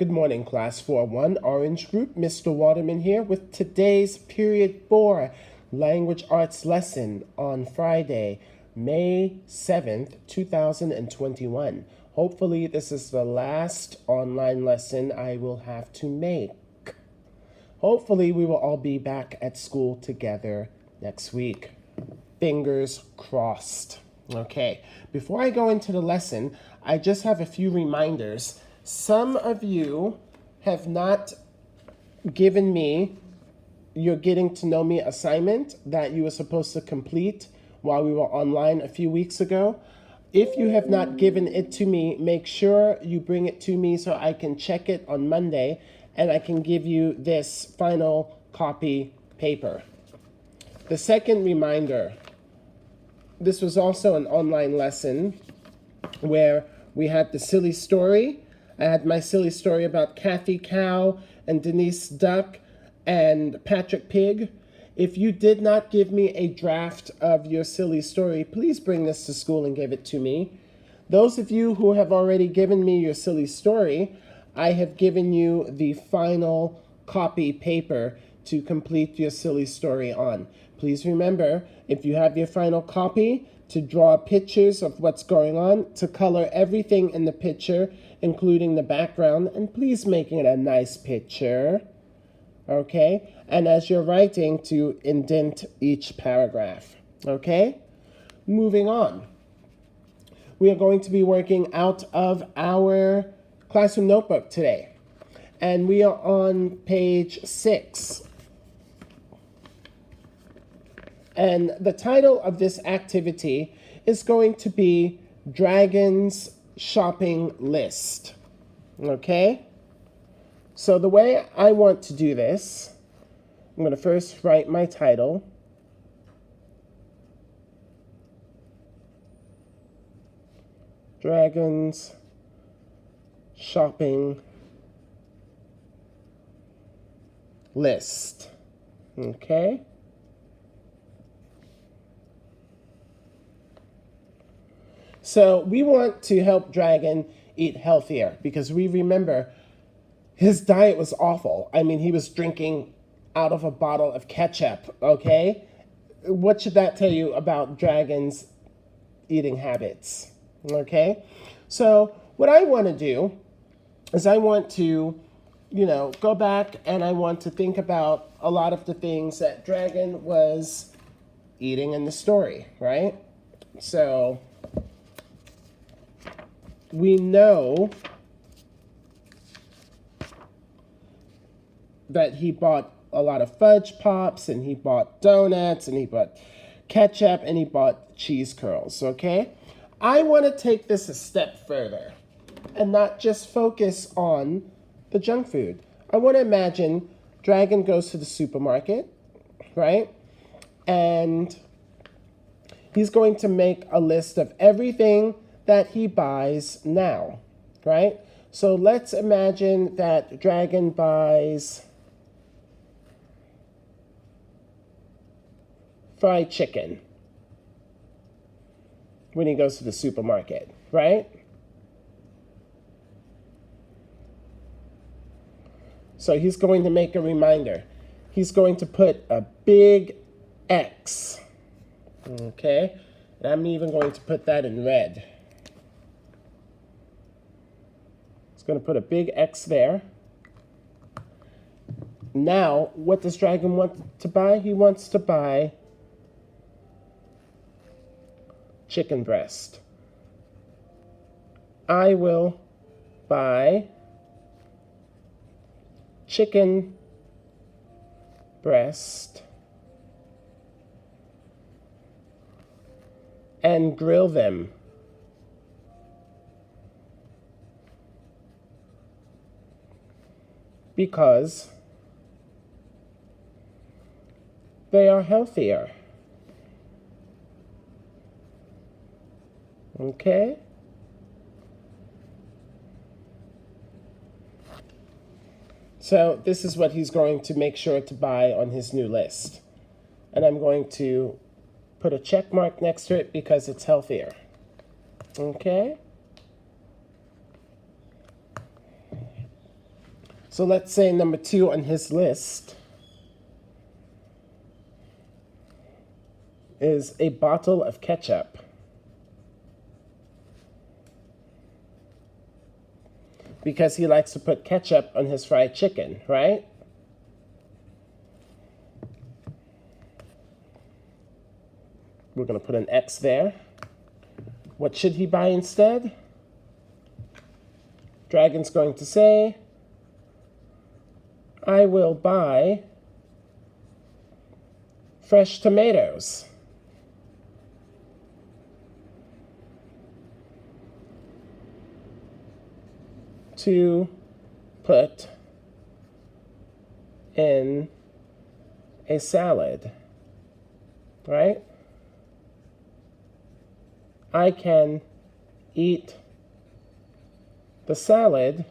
Good morning, Class 4-1, Orange Group. Mr. Waterman here with today's Period 4 Language Arts lesson on Friday, May 7th, 2021. Hopefully, this is the last online lesson I will have to make. Hopefully, we will all be back at school together next week. Fingers crossed. Okay, before I go into the lesson, I just have a few reminders. Some of you have not given me your getting to know me assignment that you were supposed to complete while we were online a few weeks ago. If you have not given it to me, make sure you bring it to me so I can check it on Monday and I can give you this final copy paper. The second reminder, this was also an online lesson where we had the silly story. I had my silly story about Kathy Cow and Denise Duck and Patrick Pig. If you did not give me a draft of your silly story, please bring this to school and give it to me. Those of you who have already given me your silly story, I have given you the final copy paper to complete your silly story on. Please remember, if you have your final copy, to draw pictures of what's going on, to color everything in the picture, including the background, and please make it a nice picture, okay? And as you're writing, to indent each paragraph, okay? Moving on. We are going to be working out of our classroom notebook today, and we are on page 6. And the title of this activity is going to be Dragon's Shopping List. Okay? So the way I want to do this, I'm going to first write my title. Dragon's Shopping List. Okay? So we want to help Dragon eat healthier because we remember his diet was awful. I mean, he was drinking out of a bottle of ketchup, okay? What should that tell you about Dragon's eating habits, okay? So what I want to do is I want to, go back and I want to think about a lot of the things that Dragon was eating in the story, right? So we know that he bought a lot of fudge pops and he bought donuts and he bought ketchup and he bought cheese curls, okay? I want to take this a step further and not just focus on the junk food. I want to imagine Dragon goes to the supermarket, right? And he's going to make a list of everything that he buys now, right? So let's imagine that Dragon buys fried chicken when he goes to the supermarket, right? So he's going to make a reminder. He's going to put a big X, okay? And I'm even going to put that in red. Going to put a big X there. Now, what does Dragon want to buy? He wants to buy chicken breast. I will buy chicken breast and grill them. Because they are healthier. Okay? So this is what he's going to make sure to buy on his new list. And I'm going to put a check mark next to it because it's healthier. Okay? So let's say number 2 on his list is a bottle of ketchup. Because he likes to put ketchup on his fried chicken, right? We're going to put an X there. What should he buy instead? Dragon's going to say, I will buy fresh tomatoes. To put in a salad, right? I can eat the salad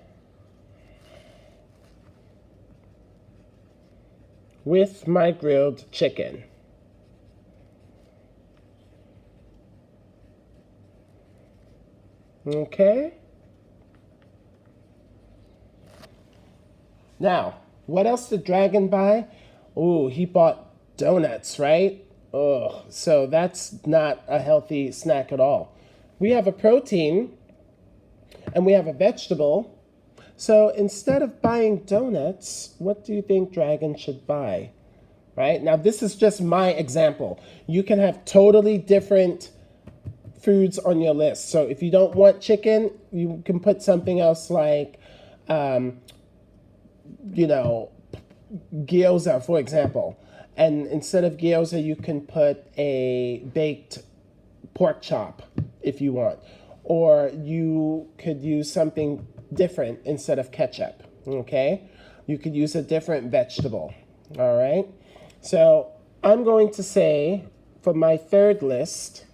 with my grilled chicken. Okay? Now, what else did Dragon buy? Oh, he bought donuts, right? Ugh, so that's not a healthy snack at all. We have a protein and we have a vegetable. So instead of buying donuts, what do you think Dragon should buy? Right? Now, this is just my example. You can have totally different foods on your list. So if you don't want chicken, you can put something else like, gyoza, for example. And instead of gyoza, you can put a baked pork chop if you want. Or you could use something different instead of ketchup, okay? You could use a different vegetable, all right? So I'm going to say, for my third list,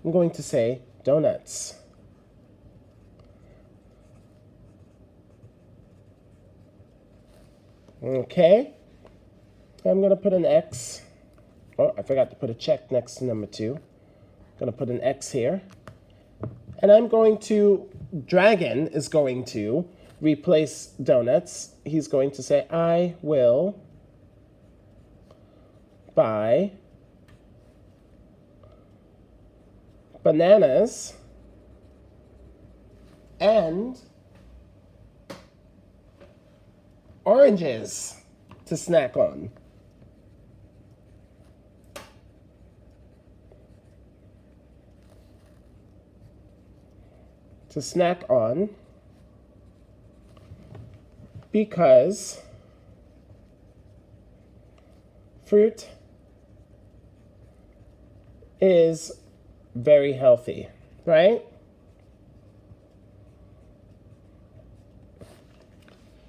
I'm going to say donuts. Okay, I'm going to put an X. Oh, I forgot to put a check next to number 2. I'm going to put an X here. And Dragon is going to replace donuts. He's going to say, I will buy bananas and oranges to snack on. Because fruit is very healthy, right?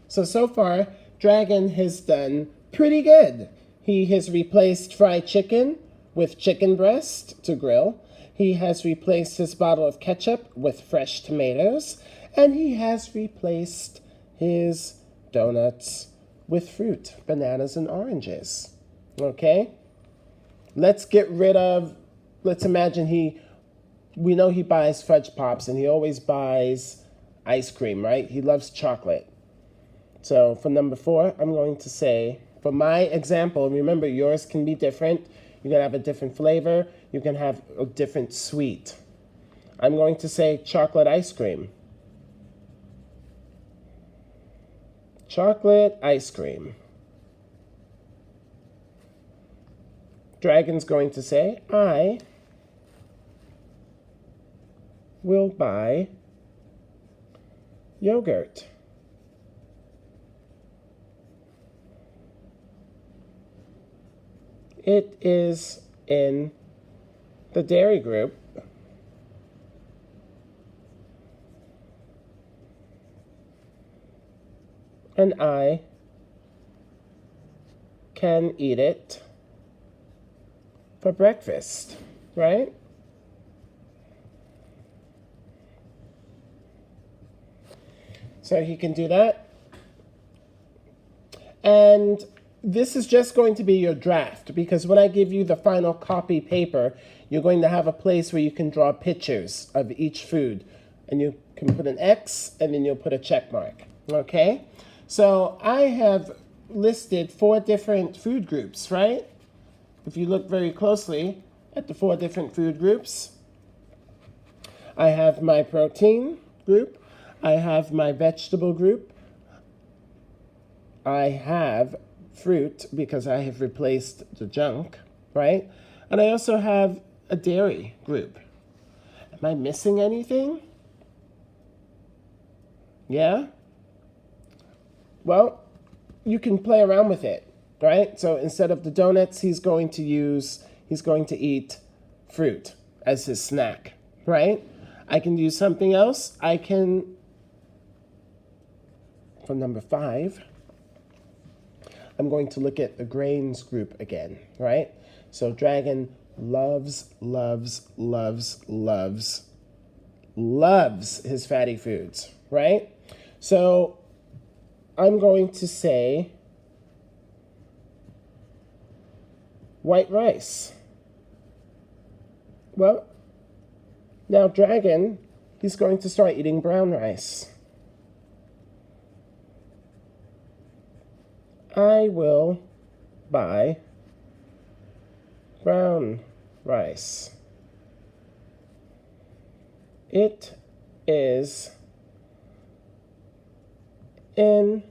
So far, Dragon has done pretty good. He has replaced fried chicken with chicken breast to grill. He has replaced his bottle of ketchup with fresh tomatoes. And he has replaced his donuts with fruit, bananas and oranges. Okay? Let's imagine we know he buys Fudge Pops and he always buys ice cream, right? He loves chocolate. So for number 4, I'm going to say, for my example, remember yours can be different. You can have a different flavor. You can have a different sweet. I'm going to say chocolate ice cream. Chocolate ice cream. Dragon's going to say, I will buy yogurt. It is in the dairy group. And I can eat it for breakfast, right? So he can do that. And this is just going to be your draft, because when I give you the final copy paper, you're going to have a place where you can draw pictures of each food. And you can put an X, and then you'll put a check mark. Okay, so I have listed 4 different food groups, right? If you look very closely at the 4 different food groups, I have my protein group, I have my vegetable group, I have fruit because I have replaced the junk, right? And I also have a dairy group. Am I missing anything? Yeah? Well, you can play around with it, right? So instead of the donuts, he's going to eat fruit as his snack, right? I can do something else. I can, for number 5, I'm going to look at the grains group again, right? So Dragon loves his fatty foods, right? So I'm going to say white rice. Well, now Dragon, he's going to start eating brown rice. I will buy brown rice. It is in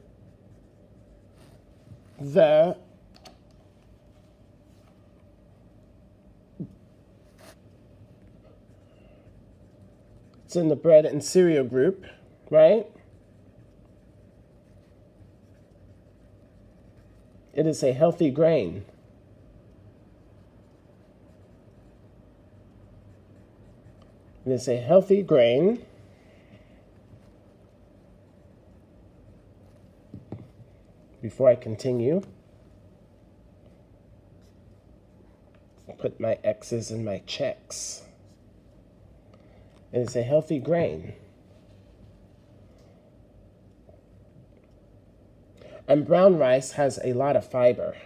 the bread and cereal group, right? It is a healthy grain. It is a healthy grain. Before I continue, put my X's in my checks. It is a healthy grain. And brown rice has a lot of fiber.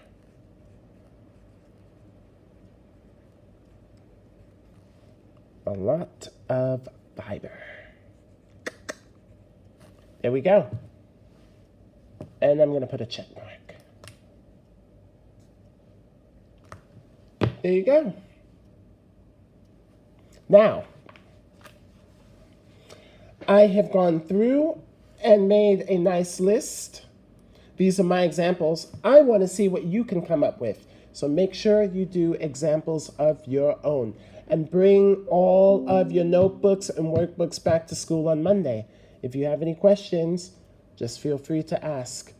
A lot of fiber. There we go. And I'm going to put a check mark. There you go. Now, I have gone through and made a nice list. These are my examples. I want to see what you can come up with. So make sure you do examples of your own. And bring all of your notebooks and workbooks back to school on Monday. If you have any questions, just feel free to ask.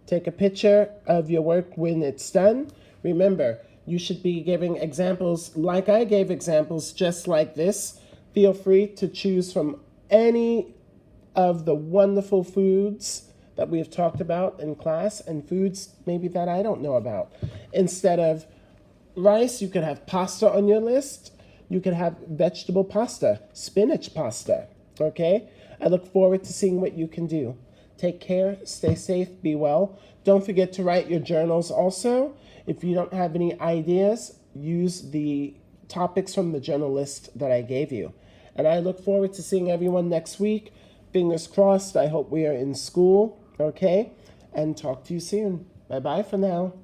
Take a picture of your work when it's done. Remember, you should be giving examples like I gave examples just like this. Feel free to choose from any of the wonderful foods that we have talked about in class and foods maybe that I don't know about. Instead of rice, you could have pasta on your list. You could have vegetable pasta, spinach pasta, okay? I look forward to seeing what you can do. Take care, stay safe, be well. Don't forget to write your journals also. If you don't have any ideas, use the topics from the journal list that I gave you. And I look forward to seeing everyone next week. Fingers crossed, I hope we are in school, okay? And talk to you soon. Bye-bye for now.